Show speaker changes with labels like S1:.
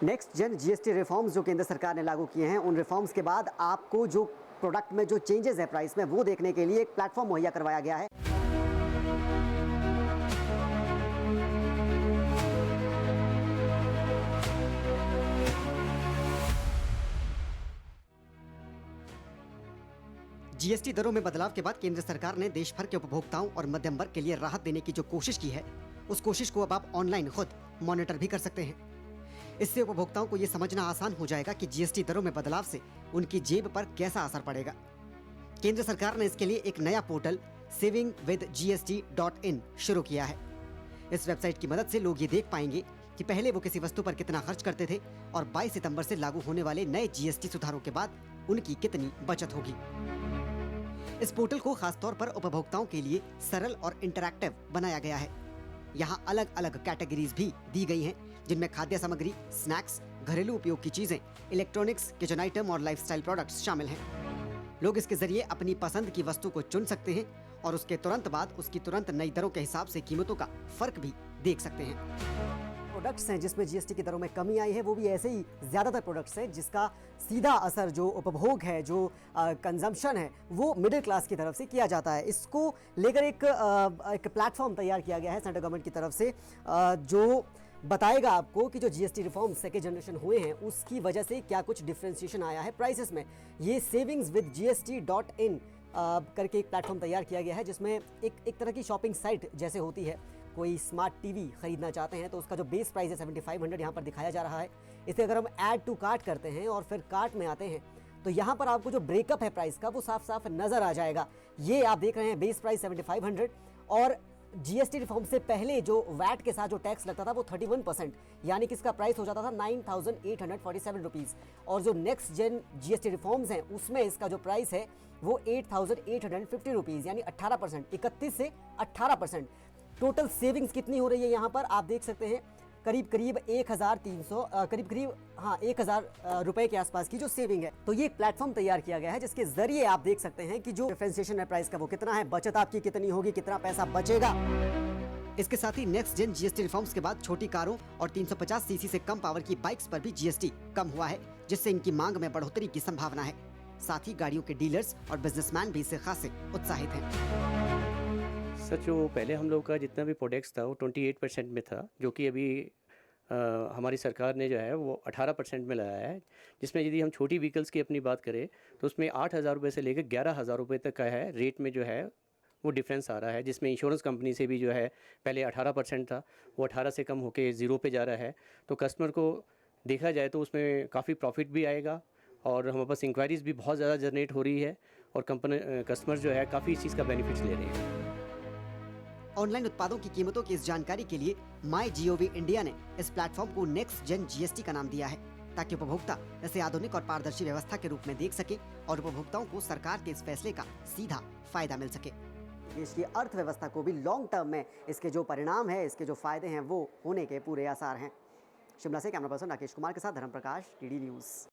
S1: Next gen GST reforms जो केंद्र सरकार ने लागू किए हैं, उन रिफॉर्म्स के बाद आपको जो प्रोडक्ट में जो चेंजेस है प्राइस में, वो देखने के लिए एक प्लेटफॉर्म मुहैया करवाया गया है। जीएसटी दरों में बदलाव के बाद केंद्र सरकार ने देश भर के उपभोक्ताओं और मध्यम वर्ग के लिए राहत देने की जो कोशिश की है, उस कोशिश को अब आप ऑनलाइन खुद मॉनिटर भी कर सकते हैं। इससे उपभोक्ताओं को ये समझना आसान हो जाएगा कि जीएसटी दरों में बदलाव से उनकी जेब पर कैसा असर पड़ेगा। केंद्र सरकार ने इसके लिए एक नया पोर्टल savingwithgst.in शुरू किया है। इस वेबसाइट की मदद से लोग ये देख पाएंगे कि पहले वो किसी वस्तु पर कितना खर्च करते थे और 22 सितंबर से लागू होने वाले नए जीएसटी सुधारों के बाद उनकी कितनी बचत होगी। इस पोर्टल को खासतौर पर उपभोक्ताओं के लिए सरल और इंटरैक्टिव बनाया गया है। यहाँ अलग अलग कैटेगरीज भी दी गई हैं, जिनमें खाद्य सामग्री, स्नैक्स, घरेलू उपयोग की चीजें, इलेक्ट्रॉनिक्स, किचन आइटम और लाइफस्टाइल प्रोडक्ट्स शामिल हैं। लोग इसके जरिए अपनी पसंद की वस्तु को चुन सकते हैं और उसके तुरंत बाद उसकी तुरंत नई दरों के हिसाब से कीमतों का फर्क भी देख सकते हैं। प्रोडक्ट्स हैं जिसमें जीएसटी की दरों में कमी आई है, वो भी ऐसे ही ज़्यादातर प्रोडक्ट्स हैं जिसका सीधा असर जो उपभोग है, जो कंजम्पशन है, वो मिडिल क्लास की तरफ से किया जाता है। इसको लेकर एक प्लेटफॉर्म तैयार किया गया है सेंट्रल गवर्नमेंट की तरफ से, जो बताएगा आपको कि जो जीएसटी रिफॉर्म सेकेंड जनरेशन हुए हैं उसकी वजह से क्या कुछ डिफ्रेंशिएशन आया है प्राइसेस में। ये savingswithgst.in करके एक प्लेटफॉर्म तैयार किया गया है, जिसमें एक तरह की शॉपिंग साइट जैसे होती है। कोई स्मार्ट टीवी खरीदना चाहते हैं तो उसका जो बेस प्राइस है 7500 यहाँ पर दिखाया जा रहा है। इसे अगर हम ऐड टू कार्ट करते हैं और फिर कार्ट में आते हैं तो यहाँ पर आपको जो ब्रेकअप है प्राइस का वो साफ साफ नजर आ जाएगा। ये आप देख रहे हैं बेस प्राइस 7500 और जीएसटी रिफॉर्म से पहले जो वैट के साथ जो टैक्स लगता था वो 31%, यानी कि इसका प्राइस हो जाता था 9847 रुपीज़। और जो नेक्स्ट जेन जीएसटी रिफॉर्म्स हैं उसमें इसका जो प्राइस है वो 8850 रुपीज़, यानी 18%, 31 से 18%। टोटल सेविंग्स कितनी हो रही है यहाँ पर आप देख सकते हैं, करीब 1300 1000 रुपए के आसपास की जो सेविंग है। तो ये एक प्लेटफॉर्म तैयार किया गया है जिसके जरिए आप देख सकते हैं कि जो डिफरेंशिएशन है प्राइस का वो कितना है, बचत आपकी कितनी होगी, कितना पैसा बचेगा। इसके साथ ही नेक्स्ट जेन जीएसटी रिफॉर्म्स के बाद छोटी कारों और 350 सीसी से कम पावर की बाइक्स पर भी जीएसटी कम हुआ है, जिससे इनकी मांग में बढ़ोतरी की संभावना है। साथ ही गाड़ियों के डीलर्स और बिजनेसमैन भी इससे खासे उत्साहित हैं।
S2: सच जो पहले हम लोग का जितना भी प्रोडक्ट्स था वो 28% में था, जो कि अभी हमारी सरकार ने जो है वो 18% में लाया है, जिसमें यदि हम छोटी व्हीकल्स की अपनी बात करें तो उसमें 8000 रुपये से लेकर 11000 रुपये तक का है रेट में जो है वो डिफरेंस आ रहा है। जिसमें इंश्योरेंस कंपनी से भी जो है पहले 18% था, वो 18 से कम होकर 0 पे जा रहा है। तो कस्टमर को देखा जाए तो उसमें काफ़ी प्रॉफिट भी आएगा और हमारे पास इंक्वायरीज़ भी बहुत ज़्यादा जनरेट हो रही है और कस्टमर जो है काफ़ी इस चीज़ का बेनिफिट्स ले रहे हैं।
S1: ऑनलाइन उत्पादों की कीमतों की इस जानकारी के लिए MyGov इंडिया ने इस प्लेटफॉर्म को नेक्स्ट जेन जीएसटी का नाम दिया है, ताकि उपभोक्ता इसे आधुनिक और पारदर्शी व्यवस्था के रूप में देख सके और उपभोक्ताओं को सरकार के इस फैसले का सीधा फायदा मिल सके। देश की अर्थव्यवस्था को भी लॉन्ग टर्म में इसके जो परिणाम है, इसके जो फायदे हैं वो होने के पूरे आसार हैं। शिमला से कैमरा पर्सन राकेश कुमार के साथ धर्म प्रकाश, टीडी न्यूज़।